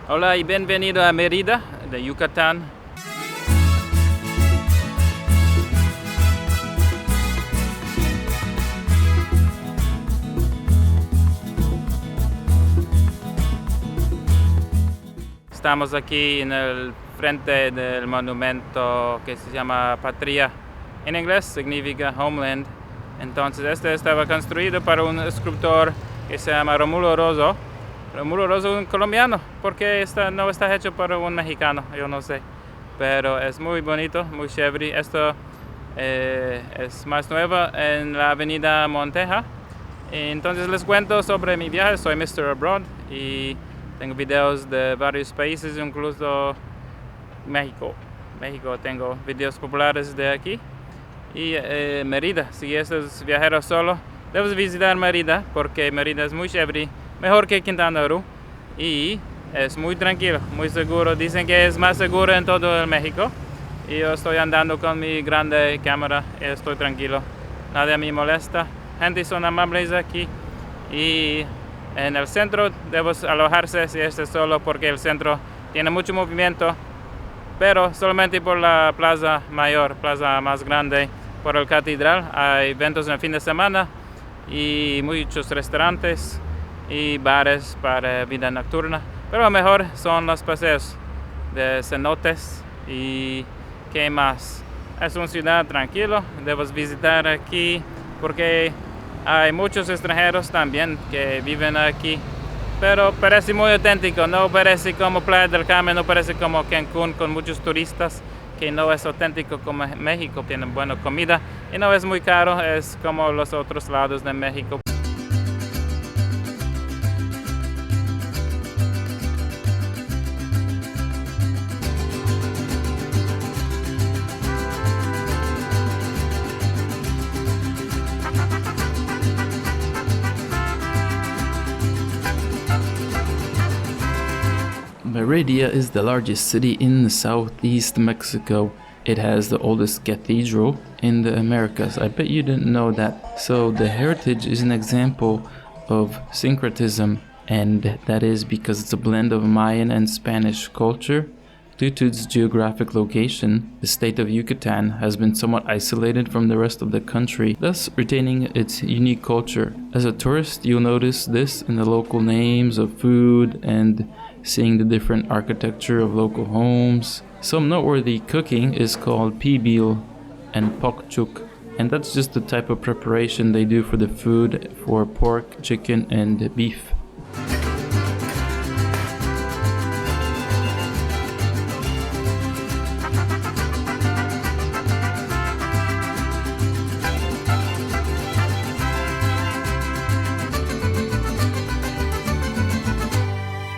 Hola y bienvenido a Merida, de Yucatán. Estamos aquí en el frente del monumento que se llama Patria. En inglés significa homeland. Entonces este estaba construido por un escultor que se llama Romulo Rosso. Romulo Rosso es un colombiano, porque no está hecho por un mexicano, yo no sé. Pero es muy bonito, muy chévere. Esto es más nuevo en la avenida Monteja. Entonces les cuento sobre mi viaje. Soy Mr. Abroad y tengo videos de varios países, incluso México. Tengo videos populares de aquí. Y Merida, si estás viajero solo, debes visitar Merida porque Merida es muy chévere, mejor que Quintana Roo y es muy tranquilo, muy seguro. Dicen que es más seguro en todo el México. Y yo estoy andando con mi grande cámara y estoy tranquilo, nadie me molesta. Gente son amables aquí y en el centro debes alojarse si estás solo porque el centro tiene mucho movimiento, pero solamente por la plaza mayor, plaza más grande. Por el catedral hay eventos en el fin de semana y muchos restaurantes y bares para vida nocturna. Pero lo mejor son los paseos de cenotes y qué más. Es una ciudad tranquila, debes visitar aquí porque hay muchos extranjeros también que viven aquí. Pero parece muy auténtico, no parece como Playa del Carmen, no parece como Cancún con muchos turistas, que no es auténtico como México, tienen buena comida y no es muy caro, es como los otros lados de México. Merida is the largest city in southeast Mexico. It has the oldest cathedral in the Americas. I bet you didn't know that. So the heritage is an example of syncretism, and that is because it's a blend of Mayan and Spanish culture. Due to its geographic location, the state of Yucatan has been somewhat isolated from the rest of the country, thus retaining its unique culture. As a tourist, you'll notice this in the local names of food and seeing the different architecture of local homes. Some noteworthy cooking is called pibil and chuch, and that's just the type of preparation they do for the food for pork, chicken, and beef.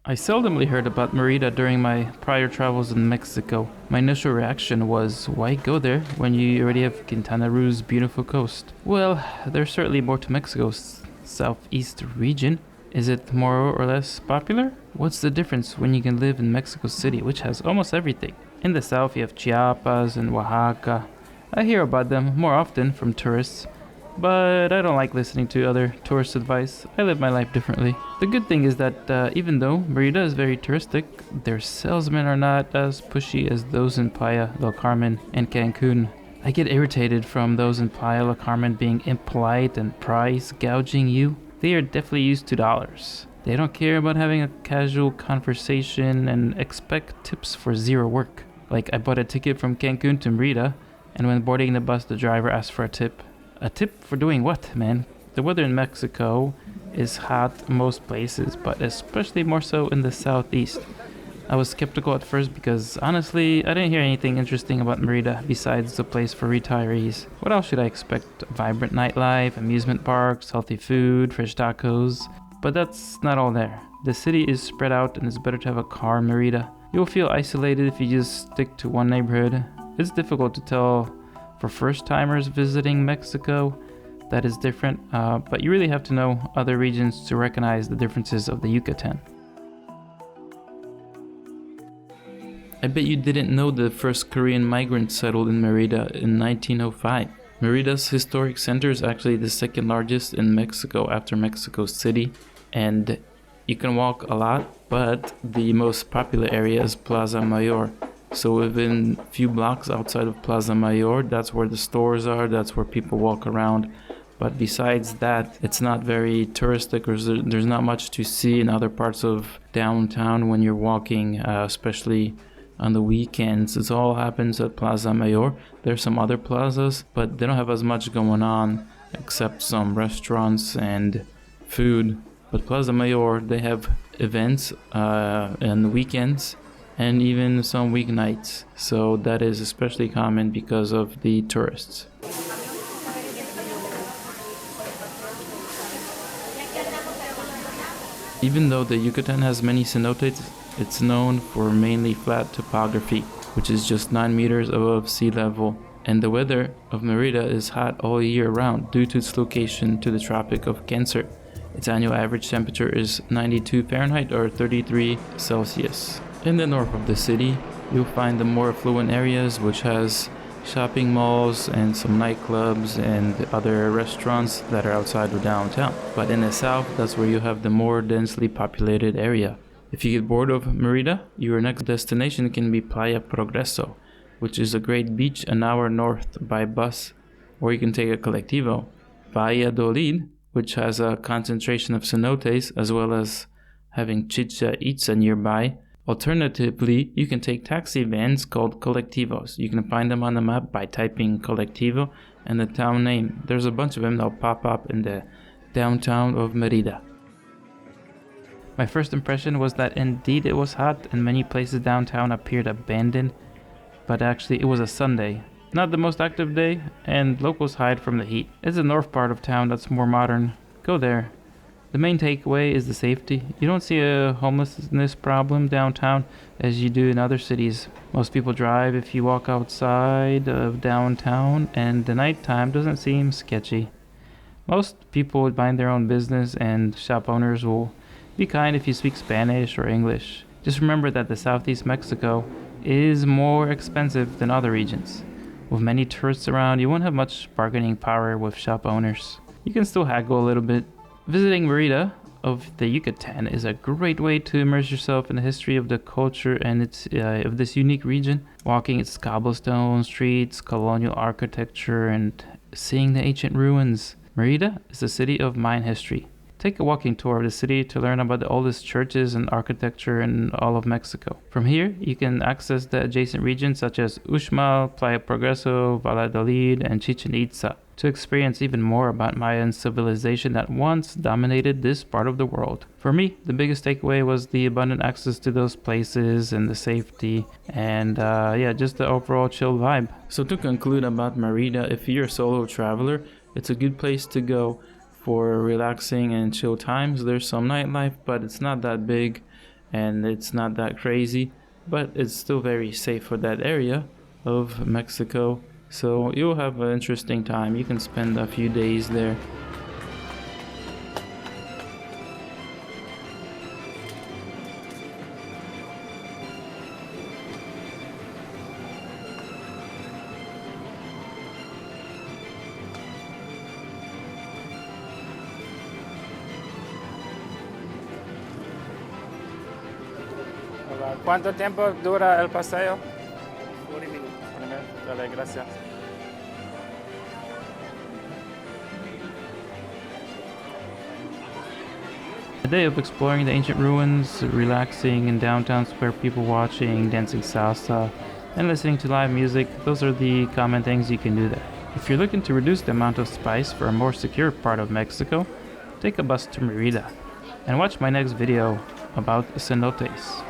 I seldomly heard about Merida during my prior travels in Mexico. My initial reaction was, why go there when you already have Quintana Roo's beautiful coast? Well, there's certainly more to Mexico's southeast region. Is it more or less popular? What's the difference when you can live in Mexico City, which has almost everything? In the south you have Chiapas and Oaxaca. I hear about them more often from tourists, but I don't like listening to other tourist advice. I live my life differently. The good thing is that even though Merida is very touristic, their salesmen are not as pushy as those in Playa del Carmen and Cancun. I get irritated from those in Playa del Carmen being impolite and price gouging you. They are definitely used to dollars. They don't care about having a casual conversation and expect tips for zero work. Like, I bought a ticket from Cancun to Merida, and when boarding the bus, the driver asked for a tip. A tip for doing what, man? The weather in Mexico is hot most places, but especially more so in the southeast. I was skeptical at first because, honestly, I didn't hear anything interesting about Merida besides the place for retirees. What else should I expect? Vibrant nightlife, amusement parks, healthy food, fresh tacos. But that's not all there. The city is spread out and it's better to have a car in Merida. You'll feel isolated if you just stick to one neighborhood. It's difficult to tell for first-timers visiting Mexico that is different, but you really have to know other regions to recognize the differences of the Yucatan. I bet you didn't know the first Korean migrants settled in Merida in 1905. Merida's historic center is actually the second largest in Mexico after Mexico City, and you can walk a lot but the most popular area is Plaza Mayor. So within a few blocks outside of Plaza Mayor, that's where the stores are, that's where people walk around. But besides that, it's not very touristic, or there's not much to see in other parts of downtown when you're walking, especially on the weekends. It all happens at Plaza Mayor. There's some other plazas, but they don't have as much going on except some restaurants and food. But Plaza Mayor, they have events on the weekends and even some weeknights. So that is especially common because of the tourists. Even though the Yucatan has many cenotes, it's known for mainly flat topography, which is just 9 meters above sea level. And the weather of Merida is hot all year round due to its location to the Tropic of Cancer. Its annual average temperature is 92 Fahrenheit or 33 Celsius. In the north of the city, you'll find the more affluent areas, which has shopping malls and some nightclubs and other restaurants that are outside of downtown. But in the south, that's where you have the more densely populated area. If you get bored of Merida, your next destination can be Playa Progreso, which is a great beach an hour north by bus, or you can take a colectivo. Valladolid, which has a concentration of cenotes, as well as having chicha itza nearby. Alternatively, you can take taxi vans called colectivos. You can find them on the map by typing colectivo and the town name. There's a bunch of them that'll pop up in the downtown of Merida. My first impression was that indeed it was hot and many places downtown appeared abandoned, but actually it was a Sunday. Not the most active day, and locals hide from the heat. It's the north part of town that's more modern. Go there. The main takeaway is the safety. You don't see a homelessness problem downtown as you do in other cities. Most people drive if you walk outside of downtown, and the nighttime doesn't seem sketchy. Most people would mind their own business, and shop owners will be kind if you speak Spanish or English. Just remember that the Southeast Mexico is more expensive than other regions. With many tourists around, you won't have much bargaining power with shop owners. You can still haggle a little bit. Visiting Merida of the Yucatan is a great way to immerse yourself in the history of the culture and its of this unique region. Walking its cobblestone streets, colonial architecture, and seeing the ancient ruins. Merida is a city of Mayan history. Take a walking tour of the city to learn about the oldest churches and architecture in all of Mexico. From here, you can access the adjacent regions such as Uxmal, Playa Progreso, Valladolid, and Chichen Itza to experience even more about Mayan civilization that once dominated this part of the world. For me, the biggest takeaway was the abundant access to those places and the safety and just the overall chill vibe. So to conclude about Merida, if you're a solo traveler, it's a good place to go for relaxing and chill times. There's some nightlife, but it's not that big and it's not that crazy, but it's still very safe for that area of Mexico. So you'll have an interesting time. You can spend a few days there. ¿Cuánto tiempo dura el paseo? 40 minutos. Dale, gracias. A day of exploring the ancient ruins, relaxing in downtown square, people watching, dancing salsa, and listening to live music. Those are the common things you can do there. If you're looking to reduce the amount of spice for a more secure part of Mexico, take a bus to Merida and watch my next video about cenotes.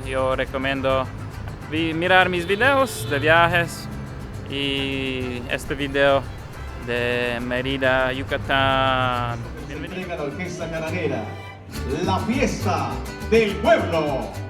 yo recomiendo mirar mis videos de viajes y este video de Merida, Yucatán. Entrega la orquesta cananera, la fiesta del pueblo.